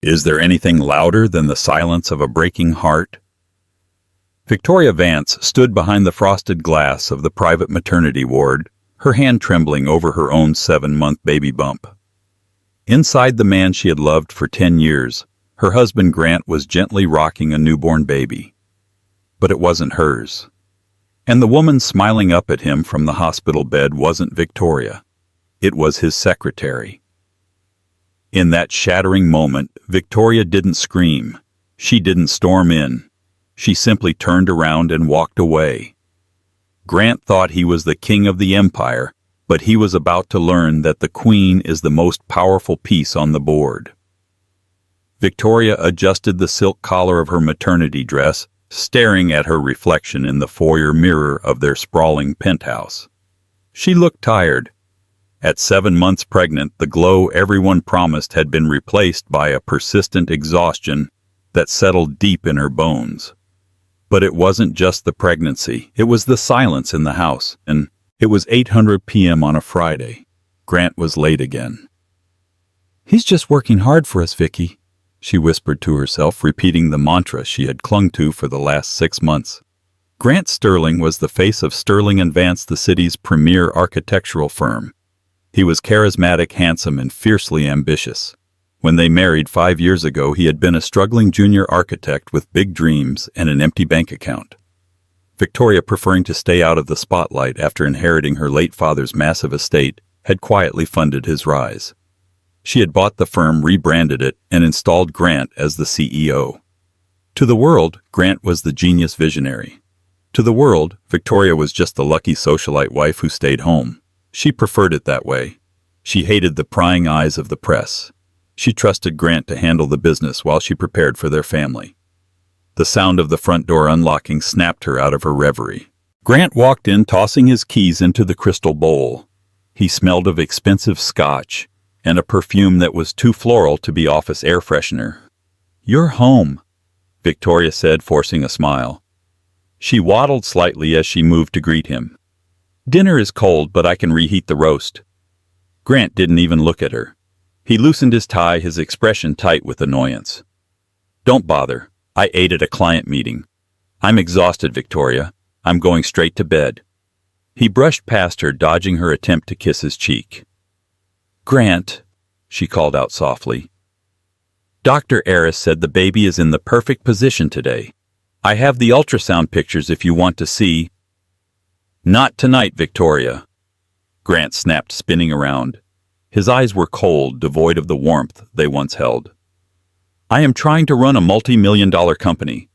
Is there anything louder than the silence of a breaking heart? Victoria Vance stood behind the frosted glass of the private maternity ward, her hand trembling over her own 7-month baby bump. Inside the man she had loved for 10 years, her husband Grant was gently rocking a newborn baby. But it wasn't hers. And the woman smiling up at him from the hospital bed wasn't Victoria. It was his secretary. In that shattering moment, Victoria didn't scream. She didn't storm in. She simply turned around and walked away. Grant thought he was the king of the empire, but he was about to learn that the queen is the most powerful piece on the board. Victoria adjusted the silk collar of her maternity dress, staring at her reflection in the foyer mirror of their sprawling penthouse. She looked tired. At 7 months pregnant, the glow everyone promised had been replaced by a persistent exhaustion that settled deep in her bones. But it wasn't just the pregnancy, it was the silence in the house, and it was 8:00 p.m. on a Friday. Grant was late again. "He's just working hard for us, Vicky," she whispered to herself, repeating the mantra she had clung to for the last 6 months. Grant Sterling was the face of Sterling & Vance, the city's premier architectural firm. He was charismatic, handsome, and fiercely ambitious. When they married 5 years ago, he had been a struggling junior architect with big dreams and an empty bank account. Victoria, preferring to stay out of the spotlight after inheriting her late father's massive estate, had quietly funded his rise. She had bought the firm, rebranded it, and installed Grant as the CEO. To the world, Grant was the genius visionary. To the world, Victoria was just the lucky socialite wife who stayed home. She preferred it that way. She hated the prying eyes of the press. She trusted Grant to handle the business while she prepared for their family. The sound of the front door unlocking snapped her out of her reverie. Grant walked in, tossing his keys into the crystal bowl. He smelled of expensive scotch and a perfume that was too floral to be office air freshener. "You're home," Victoria said, forcing a smile. She waddled slightly as she moved to greet him. "Dinner is cold, but I can reheat the roast." Grant didn't even look at her. He loosened his tie, his expression tight with annoyance. "Don't bother. I ate at a client meeting. I'm exhausted, Victoria. I'm going straight to bed." He brushed past her, dodging her attempt to kiss his cheek. "Grant," she called out softly. "Dr. Eris said the baby is in the perfect position today. I have the ultrasound pictures if you want to see." "Not tonight, Victoria." Grant snapped, spinning around. His eyes were cold, devoid of the warmth they once held. "I am trying to run a multi-million-dollar company.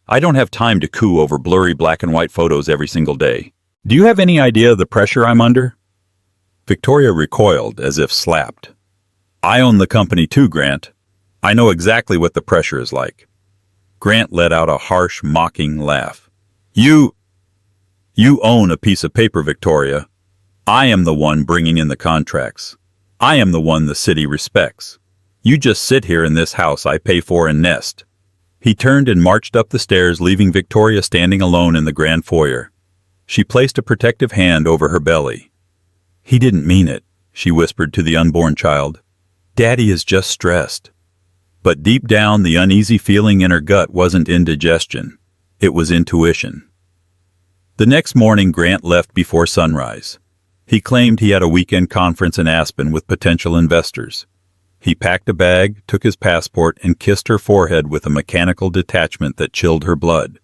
I don't have time to coo over blurry black and white photos every single day. Do you have any idea of the pressure I'm under?" Victoria recoiled as if slapped. "I own the company too, Grant. I know exactly what the pressure is like." Grant let out a harsh, mocking laugh. You own a piece of paper, Victoria. I am the one bringing in the contracts. I am the one the city respects. You just sit here in this house I pay for and nest." He turned and marched up the stairs, leaving Victoria standing alone in the grand foyer. She placed a protective hand over her belly. "He didn't mean it," she whispered to the unborn child. "Daddy is just stressed." But deep down, the uneasy feeling in her gut wasn't indigestion. It was intuition. The next morning, Grant left before sunrise. He claimed he had a weekend conference in Aspen with potential investors. He packed a bag, took his passport, and kissed her forehead with a mechanical detachment that chilled her blood.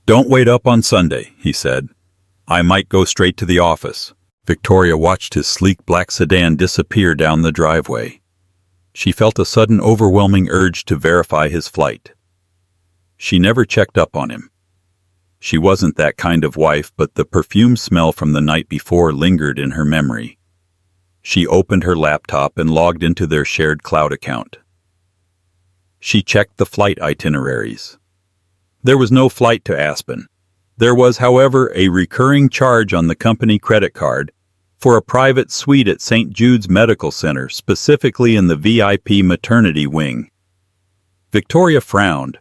"Don't wait up on Sunday," he said. "I might go straight to the office." Victoria watched his sleek black sedan disappear down the driveway. She felt a sudden overwhelming urge to verify his flight. She never checked up on him. She wasn't that kind of wife, but the perfume smell from the night before lingered in her memory. She opened her laptop and logged into their shared cloud account. She checked the flight itineraries. There was no flight to Aspen. There was, however, a recurring charge on the company credit card for a private suite at St. Jude's Medical Center, specifically in the VIP maternity wing. Victoria frowned.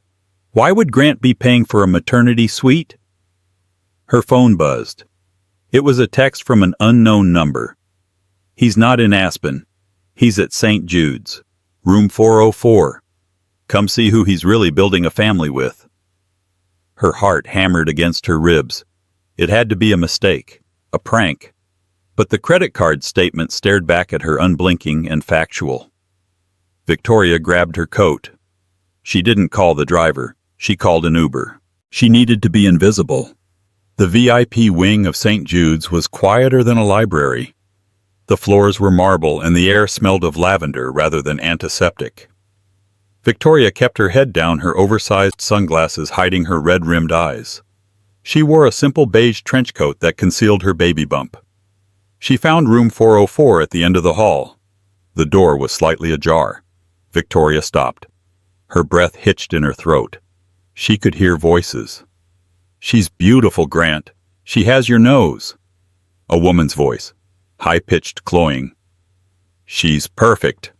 Why would Grant be paying for a maternity suite? Her phone buzzed. It was a text from an unknown number. "He's not in Aspen. He's at St. Jude's. Room 404. Come see who he's really building a family with." Her heart hammered against her ribs. It had to be a mistake, a prank. But the credit card statement stared back at her unblinking and factual. Victoria grabbed her coat. She didn't call the driver. She called an Uber. She needed to be invisible. The VIP wing of St. Jude's was quieter than a library. The floors were marble and the air smelled of lavender rather than antiseptic. Victoria kept her head down, her oversized sunglasses hiding her red-rimmed eyes. She wore a simple beige trench coat that concealed her baby bump. She found room 404 at the end of the hall. The door was slightly ajar. Victoria stopped. Her breath hitched in her throat. She could hear voices. "She's beautiful, Grant. She has your nose." A woman's voice, high-pitched, cloying. "She's perfect,"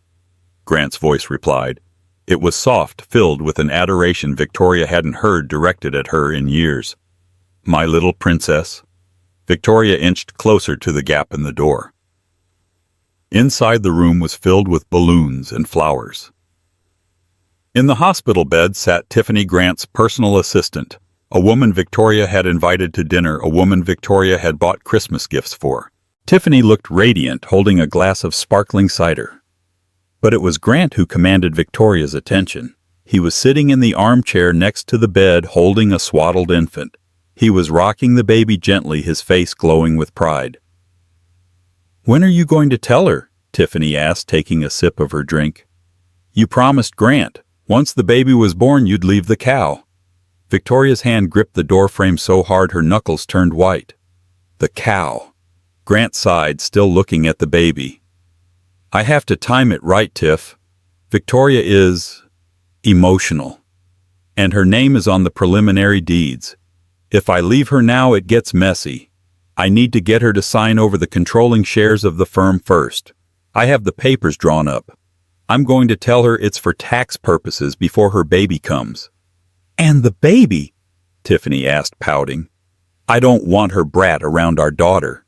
Grant's voice replied. It was soft, filled with an adoration Victoria hadn't heard directed at her in years. "My little princess." Victoria inched closer to the gap in the door. Inside, the room was filled with balloons and flowers. In the hospital bed sat Tiffany, Grant's personal assistant, a woman Victoria had invited to dinner, a woman Victoria had bought Christmas gifts for. Tiffany looked radiant, holding a glass of sparkling cider. But it was Grant who commanded Victoria's attention. He was sitting in the armchair next to the bed, holding a swaddled infant. He was rocking the baby gently, his face glowing with pride. "When are you going to tell her?" Tiffany asked, taking a sip of her drink. "You promised Grant. Once the baby was born, you'd leave the cow." Victoria's hand gripped the doorframe so hard her knuckles turned white. The cow. Grant sighed, still looking at the baby. "I have to time it right, Tiff. Victoria is emotional. And her name is on the preliminary deeds. If I leave her now, it gets messy. I need to get her to sign over the controlling shares of the firm first. I have the papers drawn up. I'm going to tell her it's for tax purposes before her baby comes." "And the baby?" Tiffany asked, pouting. "I don't want her brat around our daughter."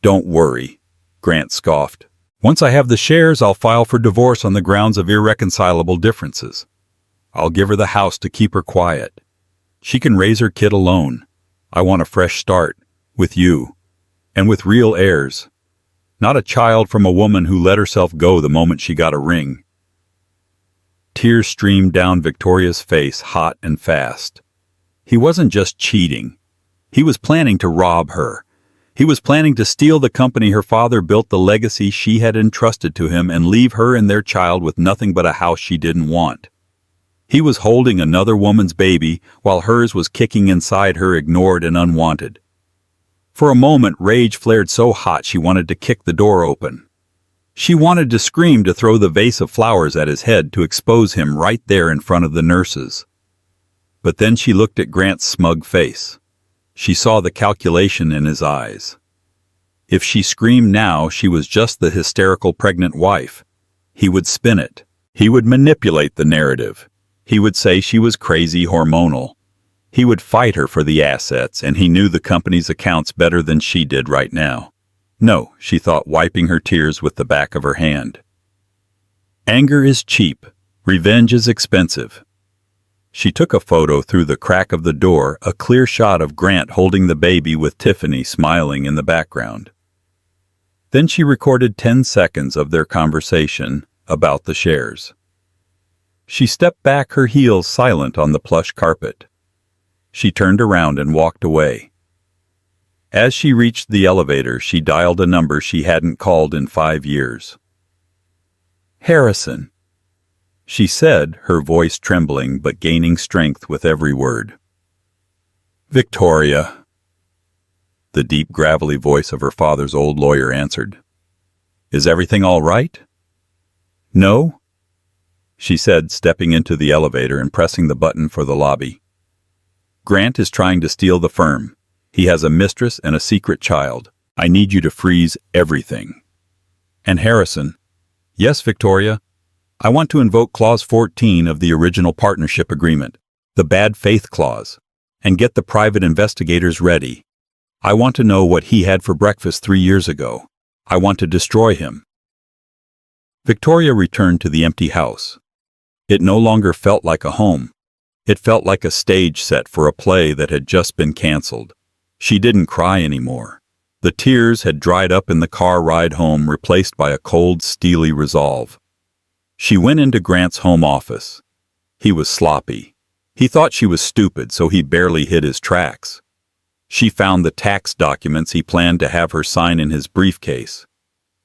"Don't worry," Grant scoffed. "Once I have the shares, I'll file for divorce on the grounds of irreconcilable differences. I'll give her the house to keep her quiet. She can raise her kid alone. I want a fresh start, with you, and with real heirs. Not a child from a woman who let herself go the moment she got a ring." Tears streamed down Victoria's face, hot and fast. He wasn't just cheating. He was planning to rob her. He was planning to steal the company her father built, the legacy she had entrusted to him, and leave her and their child with nothing but a house she didn't want. He was holding another woman's baby while hers was kicking inside her, ignored and unwanted. For a moment, rage flared so hot she wanted to kick the door open. She wanted to scream, to throw the vase of flowers at his head, to expose him right there in front of the nurses. But then she looked at Grant's smug face. She saw the calculation in his eyes. If she screamed now, she was just the hysterical pregnant wife. He would spin it. He would manipulate the narrative. He would say she was crazy, hormonal. He would fight her for the assets, and he knew the company's accounts better than she did right now. "No," she thought, wiping her tears with the back of her hand. "Anger is cheap. Revenge is expensive." She took a photo through the crack of the door, a clear shot of Grant holding the baby with Tiffany smiling in the background. Then she recorded 10 seconds of their conversation about the shares. She stepped back, her heels silent on the plush carpet. She turned around and walked away. As she reached the elevator, she dialed a number she hadn't called in 5 years. "Harrison," she said, her voice trembling but gaining strength with every word. "Victoria," the deep, gravelly voice of her father's old lawyer answered. "Is everything all right?" "No," she said, stepping into the elevator and pressing the button for the lobby. "Grant is trying to steal the firm. He has a mistress and a secret child. I need you to freeze everything." And Harrison, "Yes, Victoria. I want to invoke Clause 14 of the original partnership agreement, the bad faith clause, and get the private investigators ready. I want to know what he had for breakfast 3 years ago. I want to destroy him." Victoria returned to the empty house. It no longer felt like a home. It felt like a stage set for a play that had just been canceled. She didn't cry anymore. The tears had dried up in the car ride home, replaced by a cold, steely resolve. She went into Grant's home office. He was sloppy. He thought she was stupid, so he barely hid his tracks. She found the tax documents he planned to have her sign in his briefcase.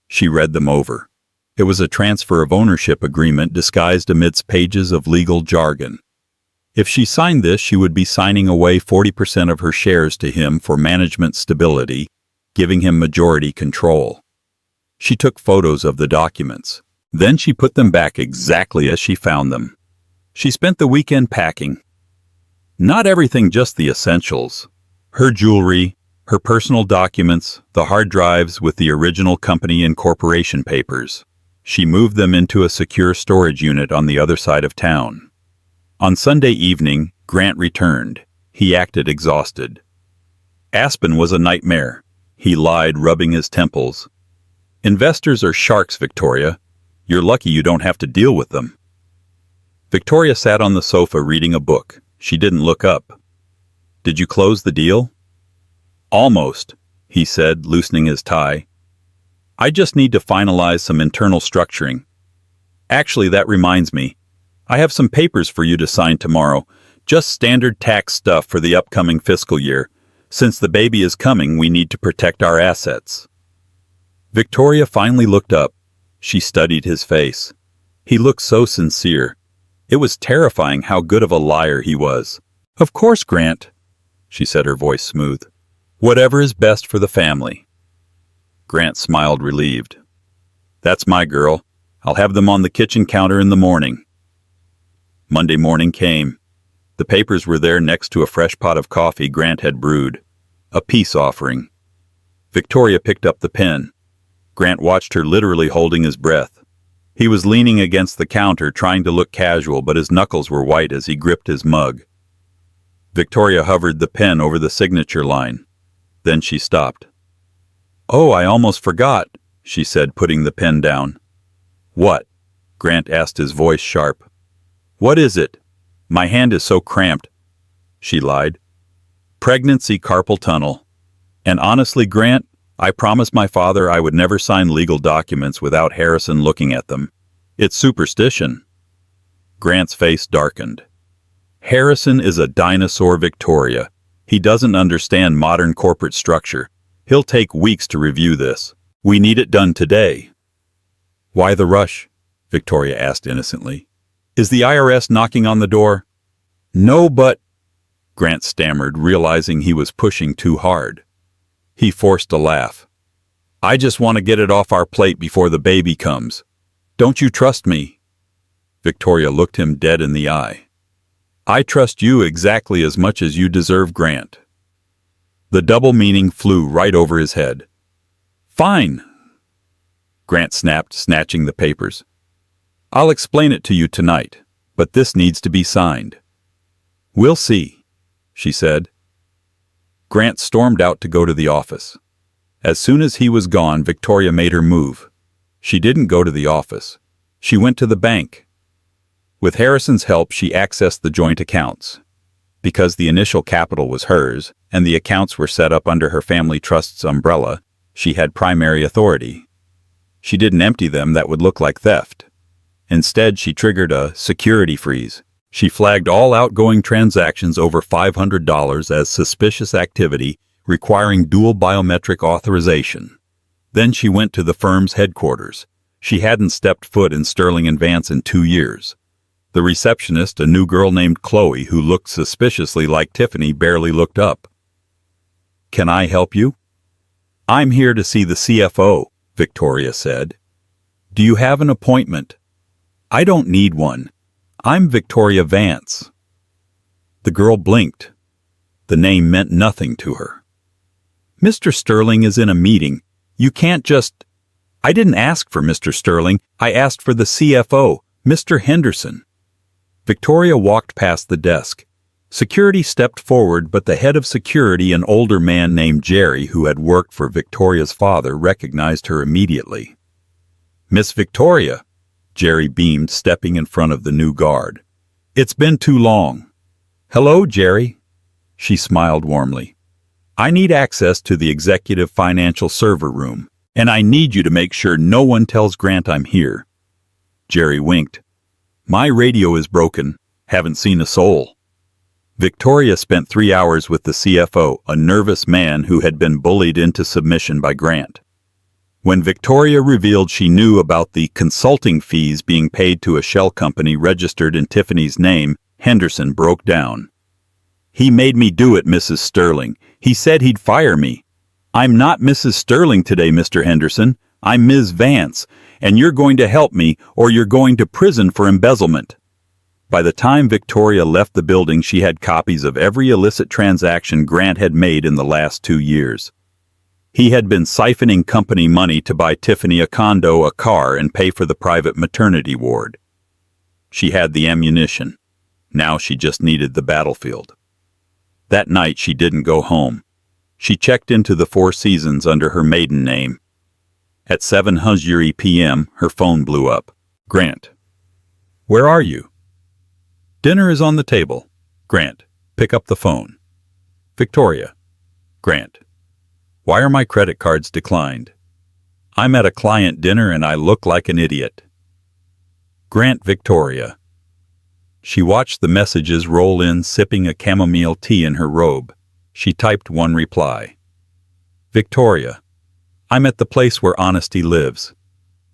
She read them over. It was a transfer of ownership agreement disguised amidst pages of legal jargon. If she signed this, she would be signing away 40% of her shares to him for management stability, giving him majority control. She took photos of the documents. Then she put them back exactly as she found them. She spent the weekend packing. Not everything, just the essentials. Her jewelry, her personal documents, the hard drives with the original company and corporation papers. She moved them into a secure storage unit on the other side of town. On Sunday evening, Grant returned. He acted exhausted. Aspen was a nightmare. He lied, rubbing his temples. Investors are sharks, Victoria. You're lucky you don't have to deal with them. Victoria sat on the sofa reading a book. She didn't look up. Did you close the deal? Almost, he said, loosening his tie. I just need to finalize some internal structuring. Actually, that reminds me. I have some papers for you to sign tomorrow. Just standard tax stuff for the upcoming fiscal year. Since the baby is coming, we need to protect our assets. Victoria finally looked up. She studied his face. He looked so sincere. It was terrifying how good of a liar he was. Of course, Grant, she said, her voice smooth. Whatever is best for the family. Grant smiled, relieved. That's my girl. I'll have them on the kitchen counter in the morning. Monday morning came. The papers were there next to a fresh pot of coffee Grant had brewed. A peace offering. Victoria picked up the pen. Grant watched her, literally holding his breath. He was leaning against the counter, trying to look casual, but his knuckles were white as he gripped his mug. Victoria hovered the pen over the signature line. Then she stopped. Oh, I almost forgot, she said, putting the pen down. What? Grant asked, his voice sharp. What is it? My hand is so cramped. She lied. Pregnancy carpal tunnel. And honestly, Grant, I promised my father I would never sign legal documents without Harrison looking at them. It's superstition. Grant's face darkened. Harrison is a dinosaur, Victoria. He doesn't understand modern corporate structure. He'll take weeks to review this. We need it done today. Why the rush? Victoria asked innocently. Is the IRS knocking on the door? No, but... Grant stammered, realizing he was pushing too hard. He forced a laugh. I just want to get it off our plate before the baby comes. Don't you trust me? Victoria looked him dead in the eye. I trust you exactly as much as you deserve, Grant. The double meaning flew right over his head. Fine, Grant snapped, snatching the papers. I'll explain it to you tonight, but this needs to be signed. We'll see, she said. Grant stormed out to go to the office. As soon as he was gone, Victoria made her move. She didn't go to the office. She went to the bank. With Harrison's help, she accessed the joint accounts. Because the initial capital was hers, and the accounts were set up under her family trust's umbrella, she had primary authority. She didn't empty them, that would look like theft. Instead, she triggered a security freeze. She flagged all outgoing transactions over $500 as suspicious activity, requiring dual biometric authorization. Then she went to the firm's headquarters. She hadn't stepped foot in Sterling and Vance in 2 years. The receptionist, a new girl named Chloe who looked suspiciously like Tiffany, barely looked up. Can I help you? I'm here to see the CFO, Victoria said. Do you have an appointment? I don't need one. I'm Victoria Vance. The girl blinked. The name meant nothing to her. Mr. Sterling is in a meeting. You can't just... I didn't ask for Mr. Sterling. I asked for the CFO, Mr. Henderson. Victoria walked past the desk. Security stepped forward, but the head of security, an older man named Jerry, who had worked for Victoria's father, recognized her immediately. Miss Victoria, Jerry beamed, stepping in front of the new guard. "It's been too long." "Hello, Jerry." She smiled warmly. "I need access to the executive financial server room, and I need you to make sure no one tells Grant I'm here." Jerry winked. "My radio is broken. Haven't seen a soul." Victoria spent 3 hours with the CFO, a nervous man who had been bullied into submission by Grant. When Victoria revealed she knew about the consulting fees being paid to a shell company registered in Tiffany's name, Henderson broke down. "He made me do it, Mrs. Sterling. He said he'd fire me." "I'm not Mrs. Sterling today, Mr. Henderson. I'm Ms. Vance, and you're going to help me or you're going to prison for embezzlement." By the time Victoria left the building, she had copies of every illicit transaction Grant had made in the last 2 years. He had been siphoning company money to buy Tiffany a condo, a car, and pay for the private maternity ward. She had the ammunition. Now she just needed the battlefield. That night she didn't go home. She checked into the Four Seasons under her maiden name. At 7:00 p.m., her phone blew up. "Grant." "Where are you?" "Dinner is on the table." "Grant, pick up the phone." "Victoria." "Grant, why are my credit cards declined?" "I'm at a client dinner and I look like an idiot." "Grant." "Victoria." She watched the messages roll in, sipping a chamomile tea in her robe. She typed one reply. "Victoria, I'm at the place where honesty lives.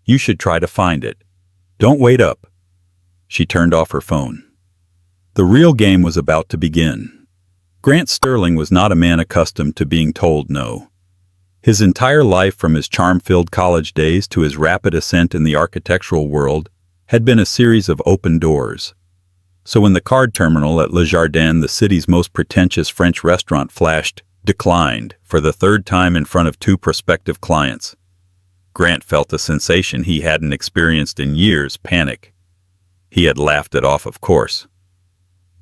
You should try to find it. Don't wait up." She turned off her phone. The real game was about to begin. Grant Sterling was not a man accustomed to being told no. His entire life, from his charm-filled college days to his rapid ascent in the architectural world, had been a series of open doors. So when the card terminal at Le Jardin, the city's most pretentious French restaurant, flashed "declined" for the 3rd time in front of 2 prospective clients, Grant felt a sensation he hadn't experienced in years: panic. He had laughed it off, of course.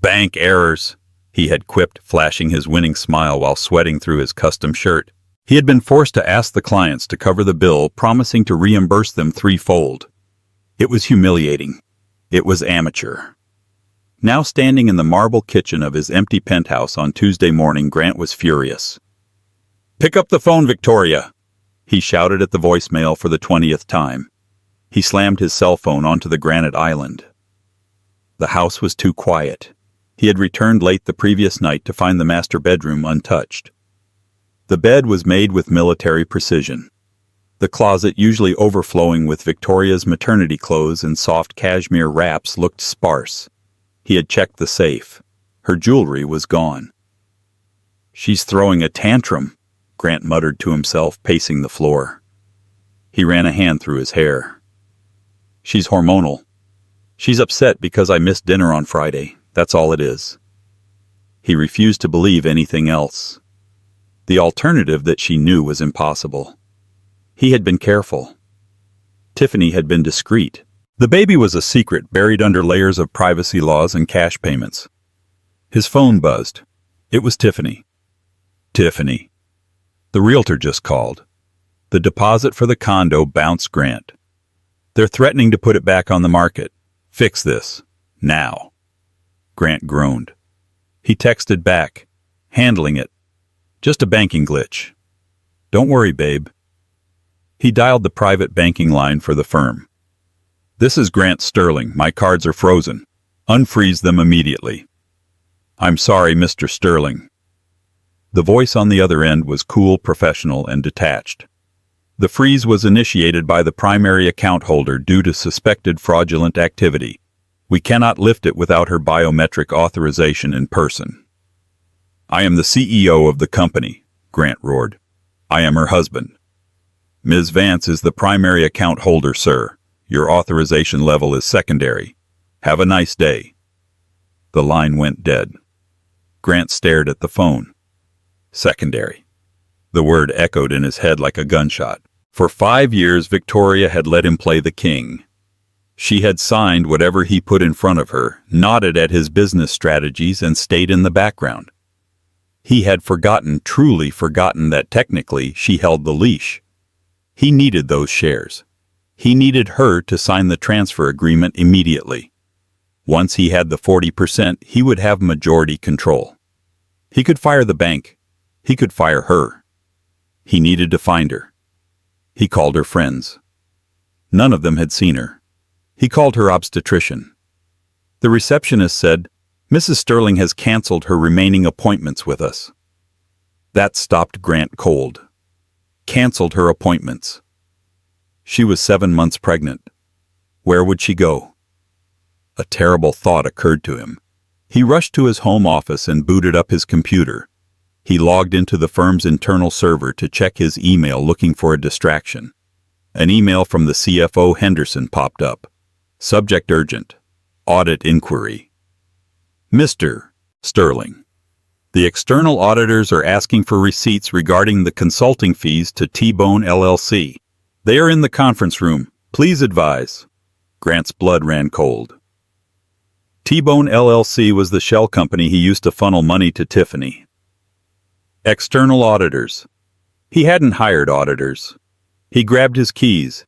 "Bank errors," he had quipped, flashing his winning smile while sweating through his custom shirt. He had been forced to ask the clients to cover the bill, promising to reimburse them 3-fold. It was humiliating. It was amateur. Now standing in the marble kitchen of his empty penthouse on Tuesday morning, Grant was furious. "Pick up the phone, Victoria," he shouted at the voicemail for the 20th time. He slammed his cell phone onto the granite island. The house was too quiet. He had returned late the previous night to find the master bedroom untouched. The bed was made with military precision. The closet, usually overflowing with Victoria's maternity clothes and soft cashmere wraps, looked sparse. He had checked the safe. Her jewelry was gone. "She's throwing a tantrum," Grant muttered to himself, pacing the floor. He ran a hand through his hair. "She's hormonal. She's upset because I missed dinner on Friday. That's all it is." He refused to believe anything else. The alternative that she knew was impossible. He had been careful. Tiffany had been discreet. The baby was a secret buried under layers of privacy laws and cash payments. His phone buzzed. It was Tiffany. "Tiffany." "The realtor just called. The deposit for the condo bounced, Grant. They're threatening to put it back on the market. Fix this. Now." Grant groaned. He texted back, "Handling it. Just a banking glitch. Don't worry, babe." He dialed the private banking line for the firm. "This is Grant Sterling. My cards are frozen. Unfreeze them immediately." "I'm sorry, Mr. Sterling." The voice on the other end was cool, professional, and detached. "The freeze was initiated by the primary account holder due to suspected fraudulent activity. We cannot lift it without her biometric authorization in person." "I am the CEO of the company," Grant roared. "I am her husband. Ms. Vance is the primary account holder, sir. Your authorization level is secondary. Have a nice day." The line went dead. Grant stared at the phone. Secondary. The word echoed in his head like a gunshot. For 5 years, Victoria had let him play the king. She had signed whatever he put in front of her, nodded at his business strategies, and stayed in the background. He had forgotten, truly forgotten, that technically she held the leash. He needed those shares. He needed her to sign the transfer agreement immediately. Once he had the 40%, he would have majority control. He could fire the bank. He could fire her. He needed to find her. He called her friends. None of them had seen her. He called her obstetrician. The receptionist said, "Mrs. Sterling has canceled her remaining appointments with us." That stopped Grant cold. Canceled her appointments. She was 7 months pregnant. Where would she go? A terrible thought occurred to him. He rushed to his home office and booted up his computer. He logged into the firm's internal server to check his email looking for a distraction. An email from the CFO Henderson popped up. Subject urgent. Audit inquiry. Mr. Sterling, the external auditors are asking for receipts regarding the consulting fees to T-Bone LLC. They are in the conference room. Please advise. Grant's blood ran cold. T-Bone LLC was the shell company he used to funnel money to Tiffany. External auditors. He hadn't hired auditors. He grabbed his keys.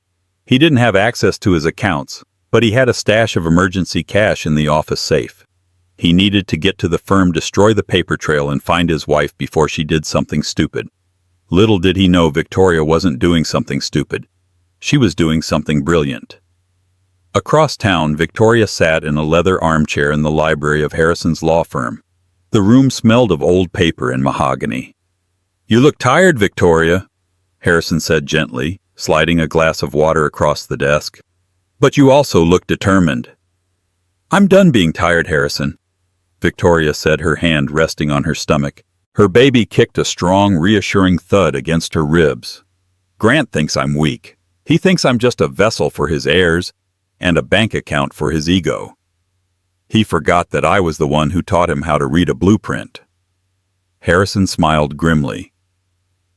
He didn't have access to his accounts, but he had a stash of emergency cash in the office safe. He needed to get to the firm, destroy the paper trail, and find his wife before she did something stupid. Little did he know Victoria wasn't doing something stupid. She was doing something brilliant. Across town, Victoria sat in a leather armchair in the library of Harrison's law firm. The room smelled of old paper and mahogany. "You look tired, Victoria," Harrison said gently, sliding a glass of water across the desk. "But you also look determined." "I'm done being tired, Harrison," Victoria said, her hand resting on her stomach. Her baby kicked a strong, reassuring thud against her ribs. "Grant thinks I'm weak. He thinks I'm just a vessel for his heirs and a bank account for his ego. He forgot that I was the one who taught him how to read a blueprint." Harrison smiled grimly.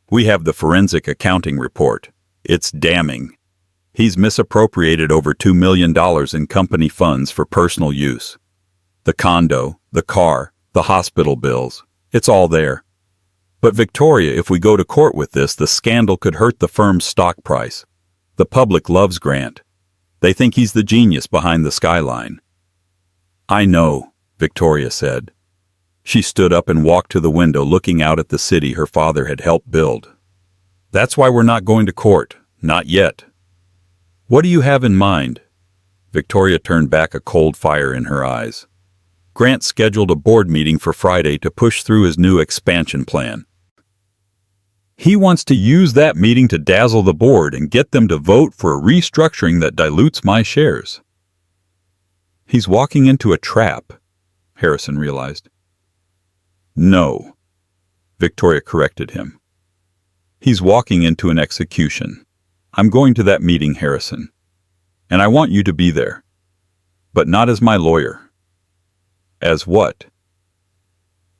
"We have the forensic accounting report. It's damning. He's misappropriated over $2 million in company funds for personal use. The condo, the car, the hospital bills, it's all there. But Victoria, if we go to court with this, the scandal could hurt the firm's stock price. The public loves Grant. They think he's the genius behind the skyline." "I know," Victoria said. She stood up and walked to the window, looking out at the city her father had helped build. "That's why we're not going to court. Not yet." "What do you have in mind?" Victoria turned back, a cold fire in her eyes. Grant scheduled a board meeting for Friday to push through his new expansion plan. He wants to use that meeting to dazzle the board and get them to vote for a restructuring that dilutes my shares. He's walking into a trap, Harrison realized. "No," Victoria corrected him. "He's walking into an execution. I'm going to that meeting, Harrison. And I want you to be there. But not as my lawyer." "As what?"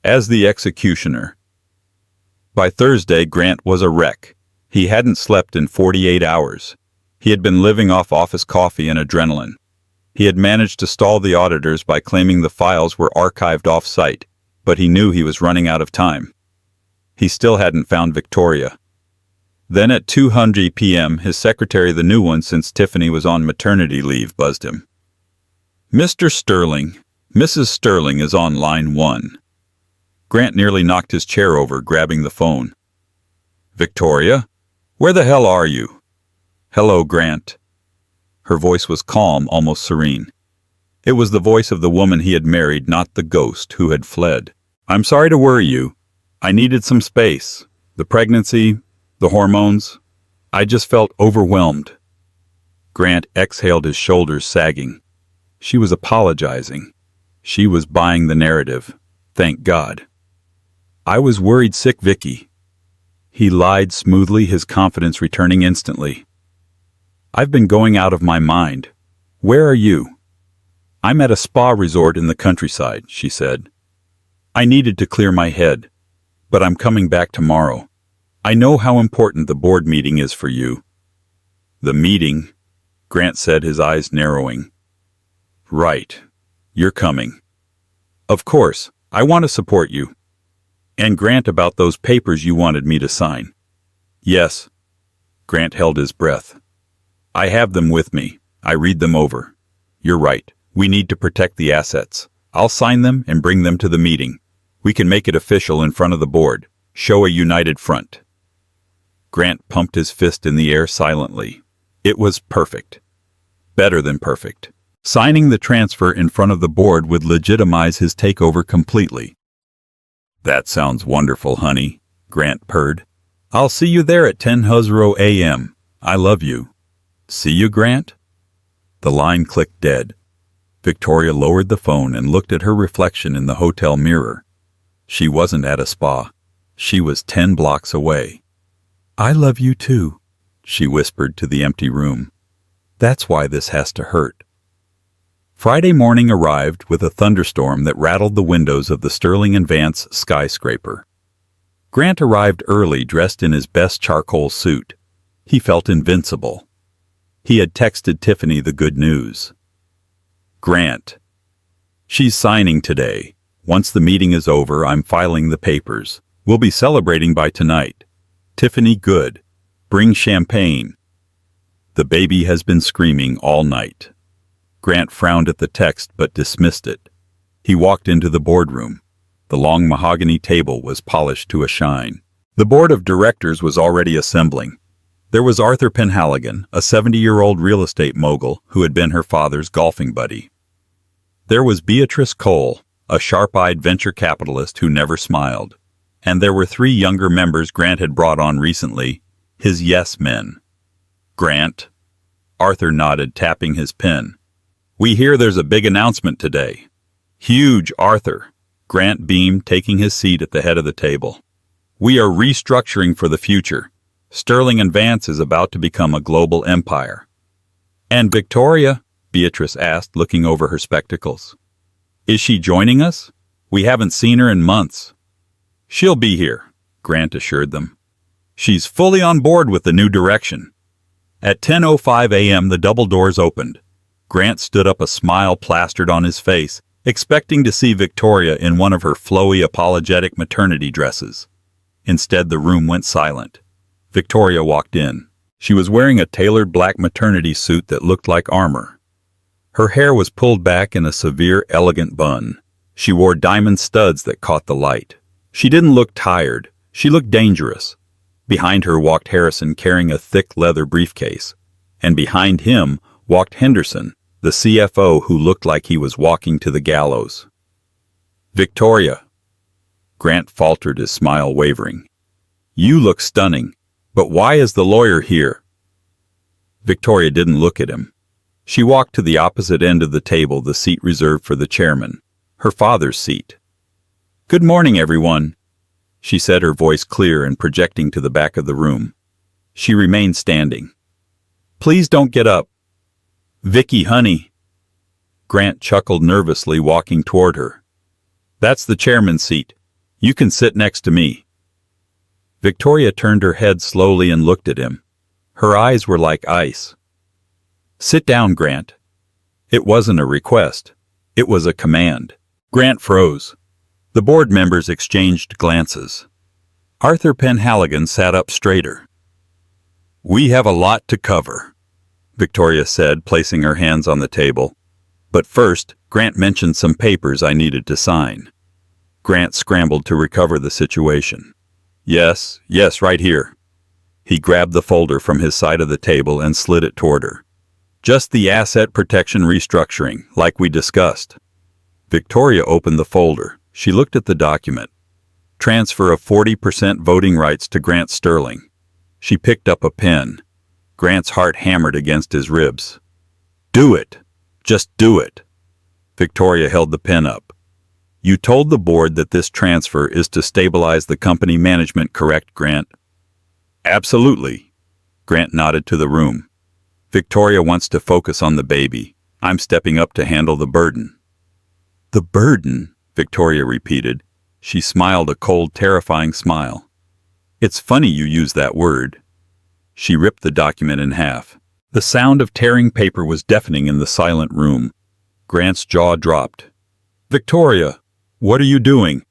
"As the executioner." By Thursday, Grant was a wreck. He hadn't slept in 48 hours. He had been living off office coffee and adrenaline. He had managed to stall the auditors by claiming the files were archived off-site, but he knew he was running out of time. He still hadn't found Victoria. Then at 2:00 p.m., his secretary, the new one since Tiffany was on maternity leave, buzzed him. "Mr. Sterling, Mrs. Sterling is on line 1. Grant nearly knocked his chair over, grabbing the phone. "Victoria? Where the hell are you?" "Hello, Grant." Her voice was calm, almost serene. It was the voice of the woman he had married, not the ghost who had fled. "I'm sorry to worry you. I needed some space. The pregnancy, the hormones. I just felt overwhelmed." Grant exhaled, his shoulders sagging. She was apologizing. She was buying the narrative. Thank God. "I was worried sick, Vicky." He lied smoothly, his confidence returning instantly. "I've been going out of my mind. Where are you?" "I'm at a spa resort in the countryside," she said. "I needed to clear my head, but I'm coming back tomorrow. I know how important the board meeting is for you." "The meeting?" Grant said, his eyes narrowing. "Right. You're coming." "Of course. I want to support you." "And Grant, about those papers you wanted me to sign." "Yes." Grant held his breath. I have them with me. I read them over. You're right. We need to protect the assets. I'll sign them and bring them to the meeting. We can make it official in front of the board. Show a united front. Grant pumped his fist in the air silently. It was perfect. Better than perfect. Signing the transfer in front of the board would legitimize his takeover completely. That sounds wonderful, honey, Grant purred. I'll see you there at 10:00 a.m. I love you. See you, Grant? The line clicked dead. Victoria lowered the phone and looked at her reflection in the hotel mirror. She wasn't at a spa. She was 10 blocks away. I love you too, she whispered to the empty room. That's why this has to hurt. Friday morning arrived with a thunderstorm that rattled the windows of the Sterling and Vance skyscraper. Grant arrived early dressed in his best charcoal suit. He felt invincible. He had texted Tiffany the good news. Grant. She's signing today. Once the meeting is over, I'm filing the papers. We'll be celebrating by tonight. Tiffany, good. Bring champagne. The baby has been screaming all night. Grant frowned at the text but dismissed it. He walked into the boardroom. The long mahogany table was polished to a shine. The board of directors was already assembling. There was Arthur Penhaligon, a 70-year-old real estate mogul who had been her father's golfing buddy. There was Beatrice Cole, a sharp-eyed venture capitalist who never smiled. And there were 3 younger members Grant had brought on recently, his yes men. Grant. Arthur nodded, tapping his pen. We hear there's a big announcement today. Huge, Arthur. Grant beamed, taking his seat at the head of the table. We are restructuring for the future. Sterling and Vance is about to become a global empire. And Victoria? Beatrice asked, looking over her spectacles. Is she joining us? We haven't seen her in months. She'll be here, Grant assured them. She's fully on board with the new direction. At 10:05 a.m. the double doors opened. Grant stood up, a smile plastered on his face, expecting to see Victoria in one of her flowy, apologetic maternity dresses. Instead, the room went silent. Victoria walked in. She was wearing a tailored black maternity suit that looked like armor. Her hair was pulled back in a severe, elegant bun. She wore diamond studs that caught the light. She didn't look tired. She looked dangerous. Behind her walked Harrison carrying a thick leather briefcase. And behind him walked Henderson, the CFO who looked like he was walking to the gallows. Victoria. Grant faltered, his smile wavering. You look stunning, but why is the lawyer here? Victoria didn't look at him. She walked to the opposite end of the table, the seat reserved for the chairman, her father's seat. Good morning, everyone, she said, her voice clear and projecting to the back of the room. She remained standing. Please don't get up. Vicky, honey. Grant chuckled nervously, walking toward her. That's the chairman's seat. You can sit next to me. Victoria turned her head slowly and looked at him. Her eyes were like ice. Sit down, Grant. It wasn't a request. It was a command. Grant froze. The board members exchanged glances. Arthur Penhaligon sat up straighter. We have a lot to cover, Victoria said, placing her hands on the table. But first, Grant mentioned some papers I needed to sign. Grant scrambled to recover the situation. Yes, right here. He grabbed the folder from his side of the table and slid it toward her. Just the asset protection restructuring, like we discussed. Victoria opened the folder. She looked at the document. Transfer of 40% voting rights to Grant Sterling. She picked up a pen. Grant's heart hammered against his ribs. Do it. Just do it. Victoria held the pen up. You told the board that this transfer is to stabilize the company management, correct, Grant? Absolutely. Grant nodded to the room. Victoria wants to focus on the baby. I'm stepping up to handle the burden. The burden, Victoria repeated. She smiled a cold, terrifying smile. It's funny you use that word. She ripped the document in half. The sound of tearing paper was deafening in the silent room. Grant's jaw dropped. Victoria, what are you doing?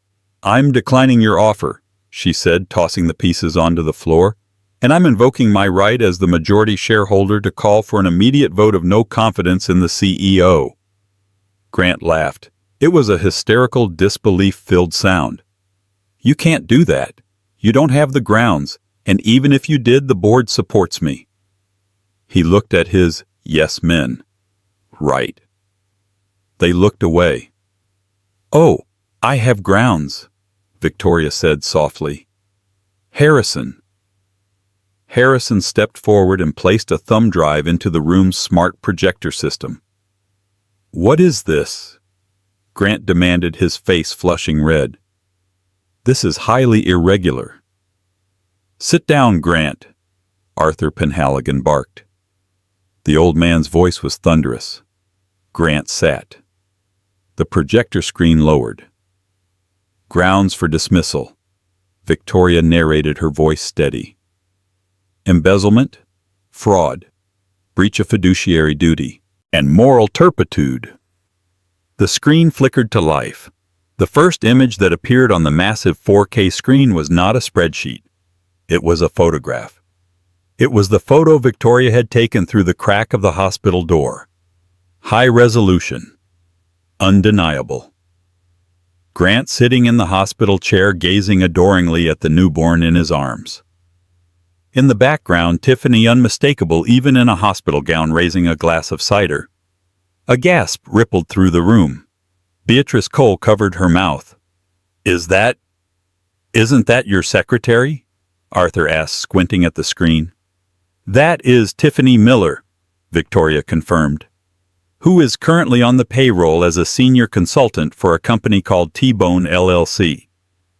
I'm declining your offer, she said, tossing the pieces onto the floor. And I'm invoking my right as the majority shareholder to call for an immediate vote of no confidence in the CEO. Grant laughed. It was a hysterical, disbelief-filled sound. You can't do that. You don't have the grounds, and even if you did, the board supports me. He looked at his yes men. Right. They looked away. Oh, I have grounds, Victoria said softly. Harrison. Harrison stepped forward and placed a thumb drive into the room's smart projector system. What is this? Grant demanded, his face flushing red. This is highly irregular. Sit down, Grant, Arthur Penhaligon barked. The old man's voice was thunderous. Grant sat. The projector screen lowered. Grounds for dismissal. Victoria narrated, her voice steady. Embezzlement, fraud, breach of fiduciary duty, and moral turpitude. The screen flickered to life. The first image that appeared on the massive 4K screen was not a spreadsheet. It was a photograph. It was the photo Victoria had taken through the crack of the hospital door. High resolution. Undeniable. Grant sitting in the hospital chair, gazing adoringly at the newborn in his arms. In the background, Tiffany, unmistakable even in a hospital gown, raising a glass of cider. A gasp rippled through the room. Beatrice Cole covered her mouth. Isn't that your secretary? Arthur asked, squinting at the screen. That is Tiffany Miller, Victoria confirmed, who is currently on the payroll as a senior consultant for a company called T-Bone LLC.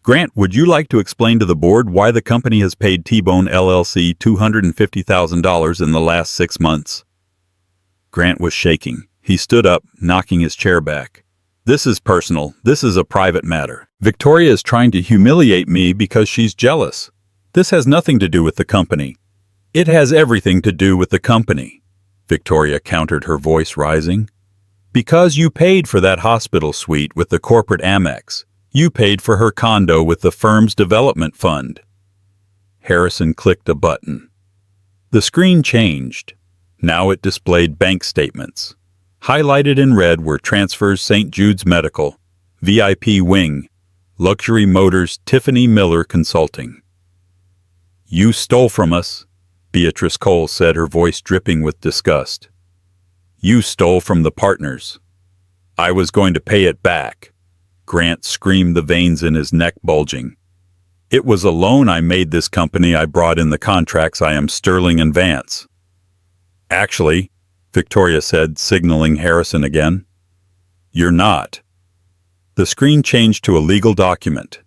Grant, would you like to explain to the board why the company has paid T-Bone LLC $250,000 in the last 6 months? Grant was shaking. He stood up, knocking his chair back. This is personal. This is a private matter. Victoria is trying to humiliate me because she's jealous. This has nothing to do with the company. It has everything to do with the company, Victoria countered, her voice rising. Because you paid for that hospital suite with the corporate Amex. You paid for her condo with the firm's development fund. Harrison clicked a button. The screen changed. Now it displayed bank statements. Highlighted in red were transfers: St. Jude's Medical, VIP Wing, Luxury Motors, Tiffany Miller Consulting. You stole from us, Beatrice Cole said, her voice dripping with disgust. You stole from the partners. I was going to pay it back. Grant screamed, the veins in his neck bulging. It was a loan I made this company. I brought in the contracts. I am Sterling and Vance. Actually, Victoria said, signaling Harrison again. You're not. The screen changed to a legal document.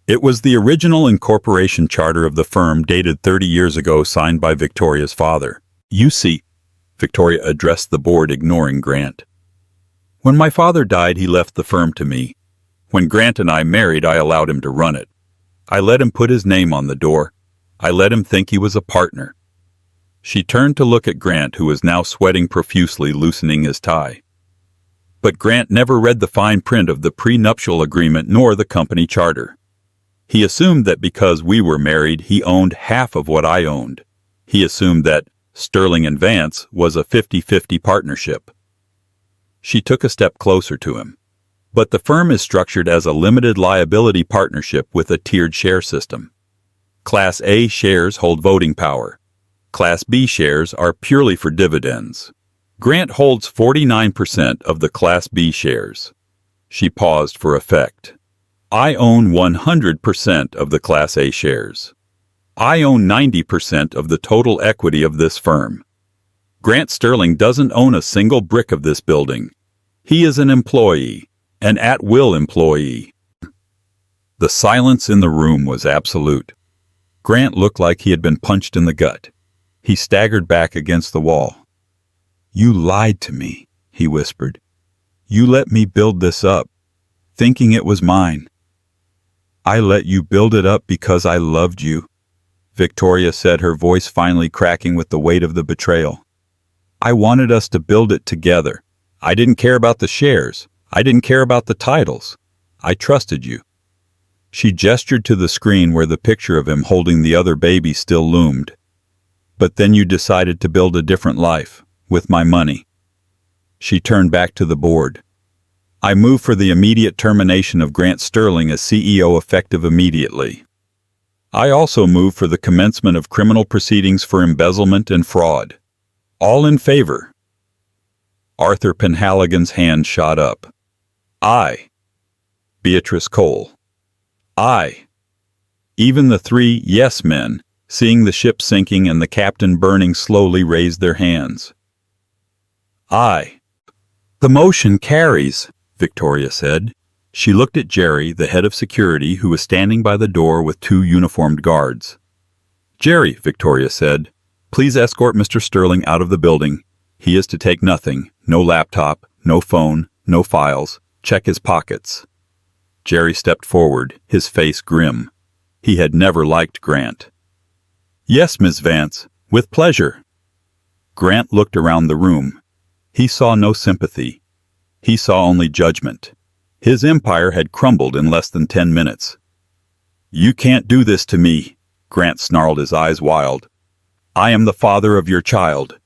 It was the original incorporation charter of the firm, dated 30 years ago, signed by Victoria's father. You see, Victoria addressed the board, ignoring Grant. When my father died, he left the firm to me. When Grant and I married, I allowed him to run it. I let him put his name on the door. I let him think he was a partner. She turned to look at Grant, who was now sweating profusely, loosening his tie. But Grant never read the fine print of the prenuptial agreement nor the company charter. He assumed that because we were married, he owned half of what I owned. He assumed that Sterling and Vance was a 50-50 partnership. She took a step closer to him. But the firm is structured as a limited liability partnership with a tiered share system. Class A shares hold voting power. Class B shares are purely for dividends. Grant holds 49% of the Class B shares. She paused for effect. I own 100% of the Class A shares. I own 90% of the total equity of this firm. Grant Sterling doesn't own a single brick of this building. He is an employee. An at-will employee. The silence in the room was absolute. Grant looked like he had been punched in the gut. He staggered back against the wall. You lied to me, he whispered. You let me build this up, thinking it was mine. I let you build it up because I loved you, Victoria said, her voice finally cracking with the weight of the betrayal. I wanted us to build it together. I didn't care about the shares. I didn't care about the titles. I trusted you. She gestured to the screen where the picture of him holding the other baby still loomed. But then you decided to build a different life, with my money. She turned back to the board. I move for the immediate termination of Grant Sterling as CEO effective immediately. I also move for the commencement of criminal proceedings for embezzlement and fraud. All in favor? Arthur Penhaligon's hand shot up. Aye. Beatrice Cole. Aye. Even the three yes men, seeing the ship sinking and the captain burning slowly, raised their hands. Aye. The motion carries, Victoria said. She looked at Jerry, the head of security, who was standing by the door with two uniformed guards. Jerry, Victoria said, please escort Mr. Sterling out of the building. He is to take nothing, no laptop, no phone, no files. Check his pockets. Jerry stepped forward, his face grim. He had never liked Grant. Yes, Miss Vance, with pleasure. Grant looked around the room. He saw no sympathy. He saw only judgment. His empire had crumbled in less than 10 minutes. You can't do this to me, Grant snarled, his eyes wild. I am the father of your child.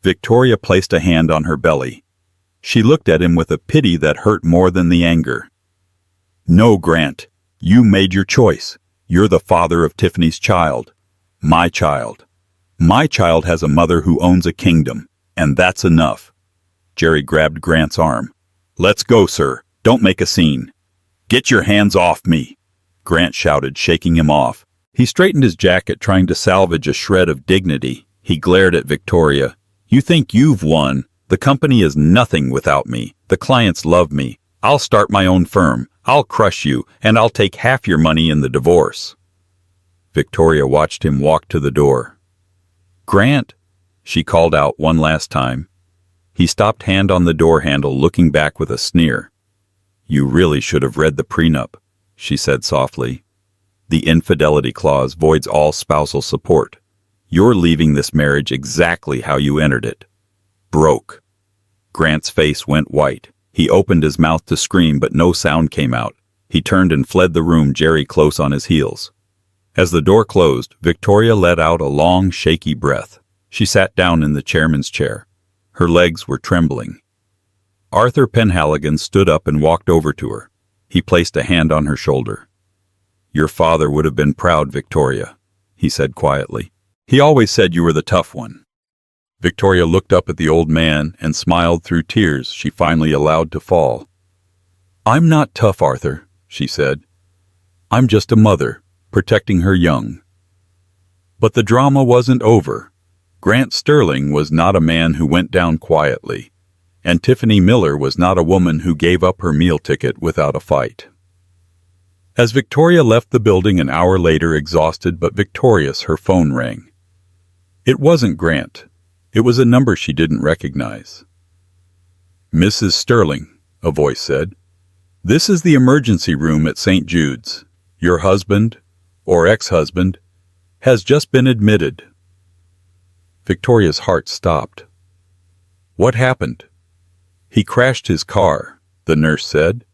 Victoria placed a hand on her belly. She looked at him with a pity that hurt more than the anger. No, Grant, you made your choice. You're the father of Tiffany's child. My child. My child has a mother who owns a kingdom, and that's enough. Jerry grabbed Grant's arm. Let's go, sir. Don't make a scene. Get your hands off me, Grant shouted, shaking him off. He straightened his jacket, trying to salvage a shred of dignity. He glared at Victoria. You think you've won? The company is nothing without me. The clients love me. I'll start my own firm. I'll crush you, and I'll take half your money in the divorce. Victoria watched him walk to the door. Grant, she called out one last time. He stopped, hand on the door handle, looking back with a sneer. You really should have read the prenup, she said softly. The infidelity clause voids all spousal support. You're leaving this marriage exactly how you entered it. Broke. Grant's face went white. He opened his mouth to scream, but no sound came out. He turned and fled the room, Jerry close on his heels. As the door closed, Victoria let out a long, shaky breath. She sat down in the chairman's chair. Her legs were trembling. Arthur Penhaligon stood up and walked over to her. He placed a hand on her shoulder. Your father would have been proud, Victoria, he said quietly. He always said you were the tough one. Victoria looked up at the old man and smiled through tears she finally allowed to fall. I'm not tough, Arthur, she said. I'm just a mother, protecting her young. But the drama wasn't over. Grant Sterling was not a man who went down quietly, and Tiffany Miller was not a woman who gave up her meal ticket without a fight. As Victoria left the building an hour later, exhausted but victorious, her phone rang. It wasn't Grant. It was a number she didn't recognize. Mrs. Sterling, a voice said. This is the emergency room at St. Jude's. Your husband, or ex-husband, has just been admitted. Victoria's heart stopped. What happened? He crashed his car, the nurse said.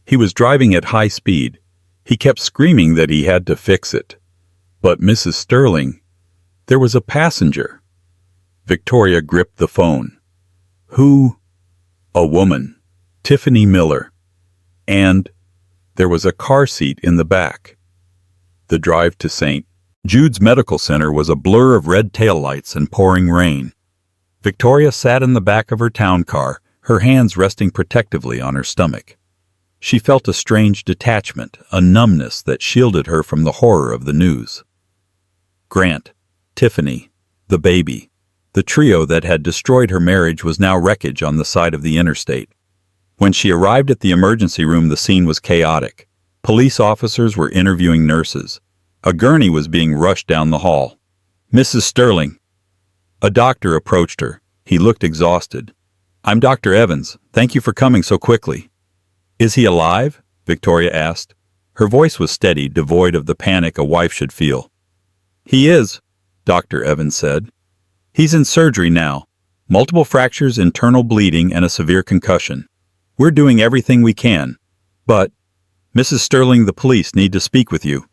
He was driving at high speed. He kept screaming that he had to fix it. But Mrs. Sterling, there was a passenger. Victoria gripped the phone. Who? A woman, Tiffany Miller. And there was a car seat in the back. The drive to St. Jude's Medical Center was a blur of red taillights and pouring rain. Victoria sat in the back of her town car, her hands resting protectively on her stomach. She felt a strange detachment, a numbness that shielded her from the horror of the news. Grant, Tiffany, the baby, the trio that had destroyed her marriage was now wreckage on the side of the interstate. When she arrived at the emergency room, the scene was chaotic. Police officers were interviewing nurses. A gurney was being rushed down the hall. Mrs. Sterling. A doctor approached her. He looked exhausted. I'm Dr. Evans. Thank you for coming so quickly. Is he alive? Victoria asked. Her voice was steady, devoid of the panic a wife should feel. He is, Dr. Evans said. He's in surgery now. Multiple fractures, internal bleeding, and a severe concussion. We're doing everything we can. But Mrs. Sterling, the police need to speak with you.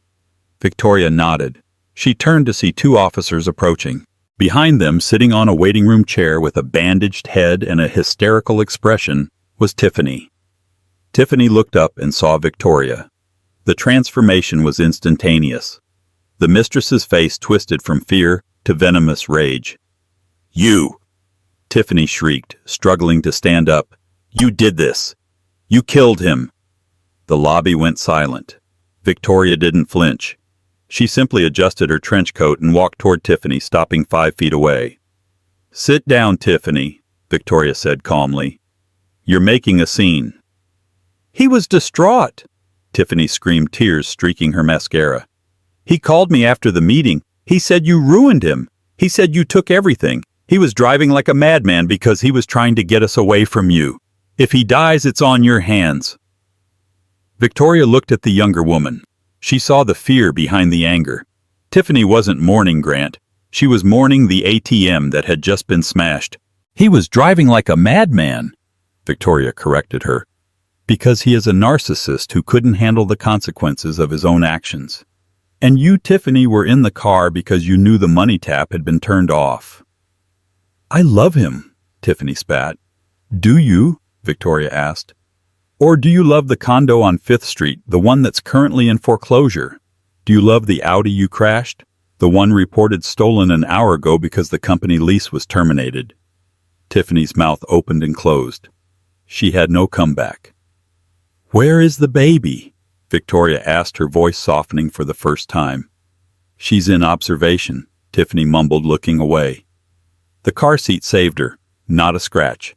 Victoria nodded. She turned to see two officers approaching. Behind them, sitting on a waiting room chair with a bandaged head and a hysterical expression, was Tiffany. Tiffany looked up and saw Victoria. The transformation was instantaneous. The mistress's face twisted from fear to venomous rage. "You!" Tiffany shrieked, struggling to stand up. "You did this! You killed him!" The lobby went silent. Victoria didn't flinch. She simply adjusted her trench coat and walked toward Tiffany, stopping 5 feet away. "Sit down, Tiffany," Victoria said calmly. "You're making a scene." "He was distraught," Tiffany screamed, tears streaking her mascara. "He called me after the meeting. He said you ruined him. He said you took everything. He was driving like a madman because he was trying to get us away from you. If he dies, it's on your hands." Victoria looked at the younger woman. She saw the fear behind the anger. Tiffany wasn't mourning Grant. She was mourning the ATM that had just been smashed. "He was driving like a madman," Victoria corrected her, "because he is a narcissist who couldn't handle the consequences of his own actions. And you, Tiffany, were in the car because you knew the money tap had been turned off." "I love him," Tiffany spat. "Do you?" Victoria asked. "Or do you love the condo on 5th Street, the one that's currently in foreclosure? Do you love the Audi you crashed? The one reported stolen an hour ago because the company lease was terminated?" Tiffany's mouth opened and closed. She had no comeback. "Where is the baby?" Victoria asked, her voice softening for the first time. "She's in observation," Tiffany mumbled, looking away. The car seat saved her, not a scratch.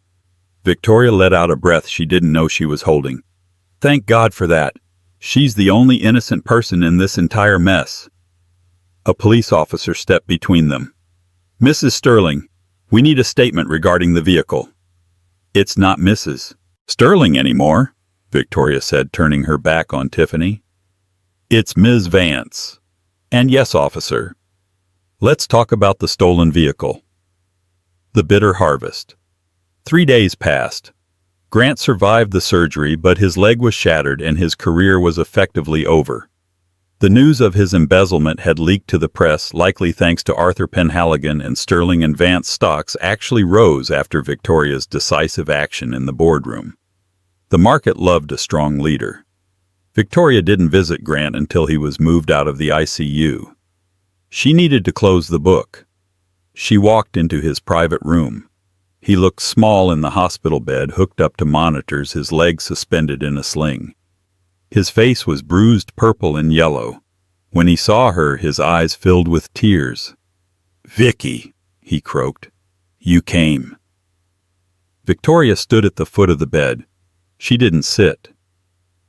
Victoria let out a breath she didn't know she was holding. Thank God for that. She's the only innocent person in this entire mess. A police officer stepped between them. "Mrs. Sterling, we need a statement regarding the vehicle." "It's not Mrs. Sterling anymore," Victoria said, turning her back on Tiffany. "It's Ms. Vance. And yes, officer. Let's talk about the stolen vehicle." The bitter harvest. 3 days passed. Grant survived the surgery, but his leg was shattered and his career was effectively over. The news of his embezzlement had leaked to the press, likely thanks to Arthur Penhaligon, and Sterling and Vance stocks actually rose after Victoria's decisive action in the boardroom. The market loved a strong leader. Victoria didn't visit Grant until he was moved out of the ICU. She needed to close the book. She walked into his private room. He looked small in the hospital bed, hooked up to monitors, his legs suspended in a sling. His face was bruised purple and yellow. When he saw her, his eyes filled with tears. "Vicky," he croaked, "you came." Victoria stood at the foot of the bed. She didn't sit.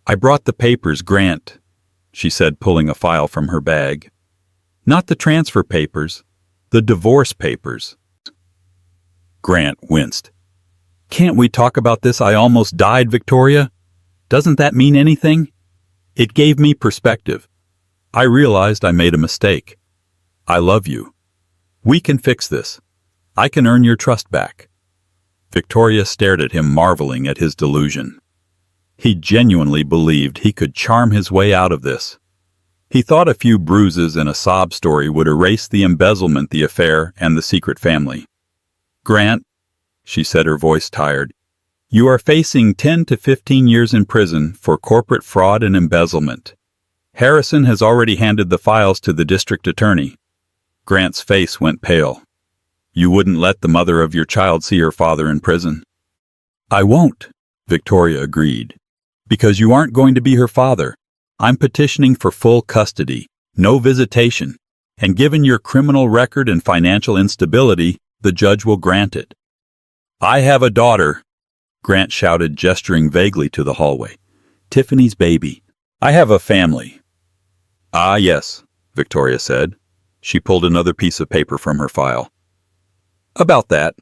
"I brought the papers, Grant," she said, pulling a file from her bag. "Not the transfer papers, the divorce papers." Grant winced. "Can't we talk about this? I almost died, Victoria. Doesn't that mean anything?" "It gave me perspective. I realized I made a mistake. I love you. We can fix this. I can earn your trust back." Victoria stared at him, marveling at his delusion. He genuinely believed he could charm his way out of this. He thought a few bruises and a sob story would erase the embezzlement, the affair, and the secret family. "Grant," she said, her voice tired, "you are facing 10 to 15 years in prison for corporate fraud and embezzlement. Harrison has already handed the files to the district attorney." Grant's face went pale. "You wouldn't let the mother of your child see her father in prison?" "I won't," Victoria agreed. "Because you aren't going to be her father. I'm petitioning for full custody, no visitation, and given your criminal record and financial instability, the judge will grant it." "I have a daughter," Grant shouted, gesturing vaguely to the hallway. "Tiffany's baby. I have a family." "Ah, yes," Victoria said. She pulled another piece of paper from her file. "About that."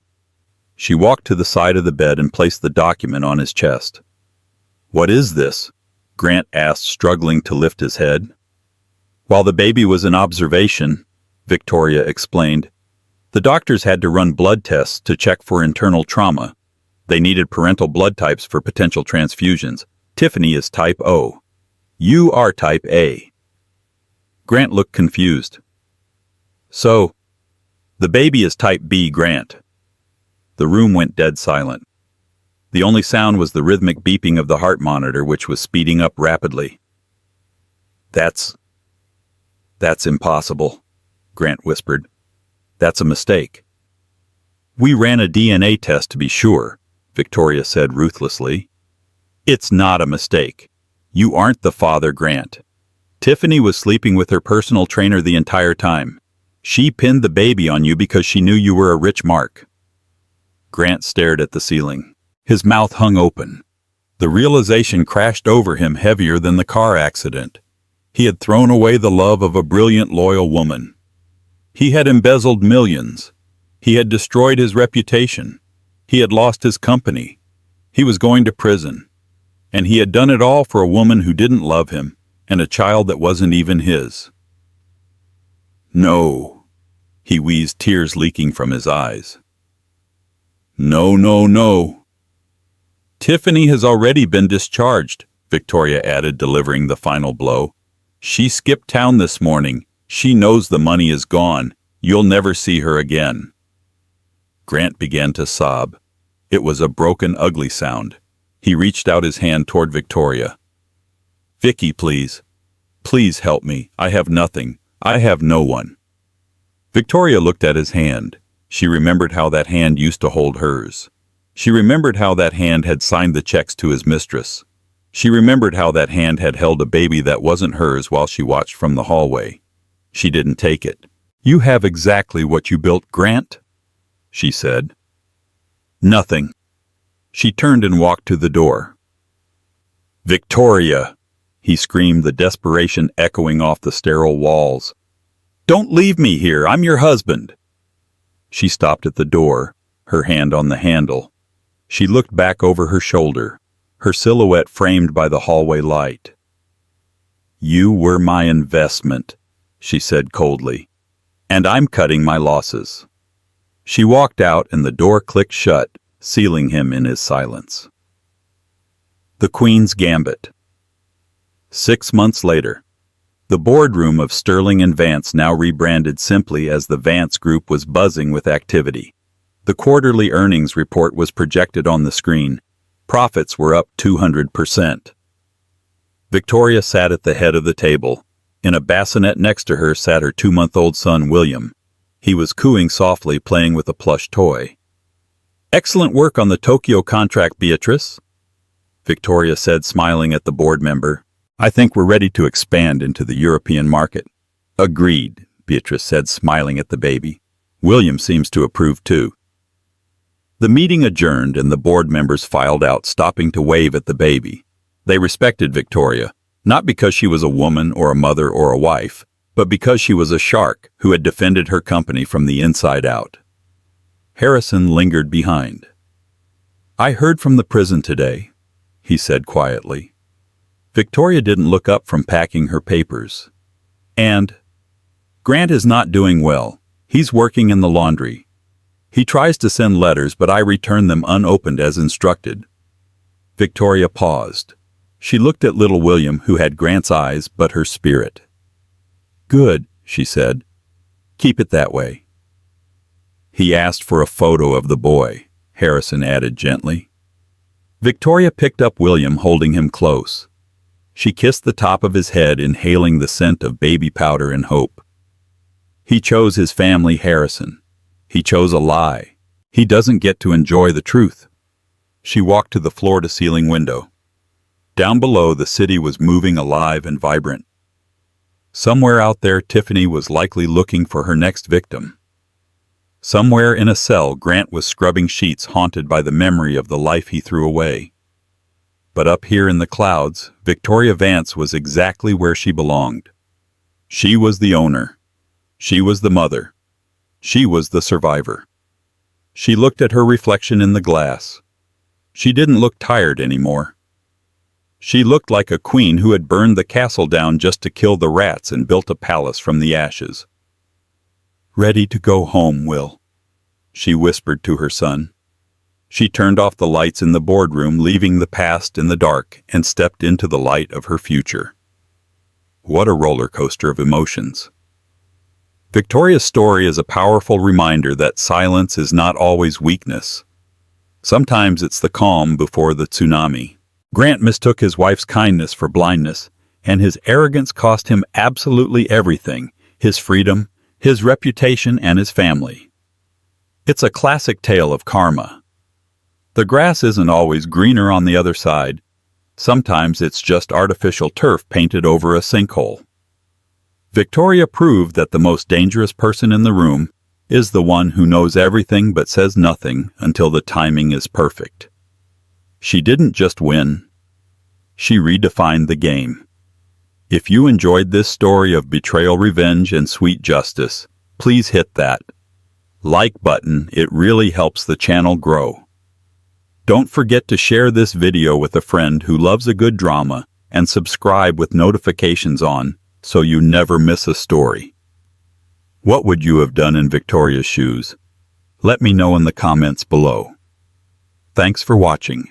She walked to the side of the bed and placed the document on his chest. "What is this?" Grant asked, struggling to lift his head. "While the baby was in observation," Victoria explained, "the doctors had to run blood tests to check for internal trauma. They needed parental blood types for potential transfusions. Tiffany is type O." You are type A. Grant looked confused. So, the baby is type B, Grant. The room went dead silent. The only sound was the rhythmic beeping of the heart monitor, which was speeding up rapidly. That's impossible, Grant whispered. That's a mistake. We ran a DNA test to be sure, Victoria said ruthlessly. It's not a mistake. You aren't the father, Grant. Tiffany was sleeping with her personal trainer the entire time. She pinned the baby on you because she knew you were a rich mark. Grant stared at the ceiling. His mouth hung open. The realization crashed over him heavier than the car accident. He had thrown away the love of a brilliant, loyal woman. He had embezzled millions. He had destroyed his reputation. He had lost his company. He was going to prison. And he had done it all for a woman who didn't love him and a child that wasn't even his. No, he wheezed, tears leaking from his eyes. No, no, no. Tiffany has already been discharged, Victoria added, delivering the final blow. She skipped town this morning. She knows the money is gone. You'll never see her again. Grant began to sob. It was a broken, ugly sound. He reached out his hand toward Victoria. Vicky, please. Please help me. I have nothing. I have no one. Victoria looked at his hand. She remembered how that hand used to hold hers. She remembered how that hand had signed the checks to his mistress. She remembered how that hand had held a baby that wasn't hers while she watched from the hallway. She didn't take it. You have exactly what you built, Grant, she said. Nothing. She turned and walked to the door. Victoria, he screamed, the desperation echoing off the sterile walls. Don't leave me here. I'm your husband. She stopped at the door, her hand on the handle. She looked back over her shoulder, her silhouette framed by the hallway light. You were my investment, she said coldly, and I'm cutting my losses. She walked out and the door clicked shut, sealing him in his silence. The Queen's Gambit. 6 months later. The boardroom of Sterling and Vance, now rebranded simply as the Vance Group, was buzzing with activity. The quarterly earnings report was projected on the screen. Profits were up 200%. Victoria sat at the head of the table. In a bassinet next to her sat her 2-month-old son, William. He was cooing softly, playing with a plush toy. Excellent work on the Tokyo contract, Beatrice, Victoria said, smiling at the board member. I think we're ready to expand into the European market. Agreed, Beatrice said, smiling at the baby. William seems to approve too. The meeting adjourned and the board members filed out, stopping to wave at the baby. They respected Victoria, not because she was a woman or a mother or a wife, but because she was a shark who had defended her company from the inside out. Harrison lingered behind. I heard from the prison today, he said quietly. Victoria didn't look up from packing her papers. And Grant is not doing well. He's working in the laundry. He tries to send letters, but I return them unopened as instructed. Victoria paused. She looked at little William, who had Grant's eyes but her spirit. Good, she said. Keep it that way. He asked for a photo of the boy, Harrison added gently. Victoria picked up William, holding him close. She kissed the top of his head, inhaling the scent of baby powder and hope. He chose his family, Harrison. He chose a lie. He doesn't get to enjoy the truth. She walked to the floor-to-ceiling window. Down below, the city was moving, alive and vibrant. Somewhere out there, Tiffany was likely looking for her next victim. Somewhere in a cell, Grant was scrubbing sheets, haunted by the memory of the life he threw away. But up here in the clouds, Victoria Vance was exactly where she belonged. She was the owner. She was the mother. She was the survivor. She looked at her reflection in the glass. She didn't look tired anymore. She looked like a queen who had burned the castle down just to kill the rats and built a palace from the ashes. Ready to go home, Will, she whispered to her son. She turned off the lights in the boardroom, leaving the past in the dark, and stepped into the light of her future. What a roller coaster of emotions. Victoria's story is a powerful reminder that silence is not always weakness. Sometimes it's the calm before the tsunami. Grant mistook his wife's kindness for blindness, and his arrogance cost him absolutely everything: his freedom, his reputation, and his family. It's a classic tale of karma. The grass isn't always greener on the other side. Sometimes it's just artificial turf painted over a sinkhole. Victoria proved that the most dangerous person in the room is the one who knows everything but says nothing until the timing is perfect. She didn't just win. She redefined the game. If you enjoyed this story of betrayal, revenge, and sweet justice, please hit that like button. It really helps the channel grow. Don't forget to share this video with a friend who loves a good drama, and subscribe with notifications on so you never miss a story. What would you have done in Victoria's shoes? Let me know in the comments below. Thanks for watching.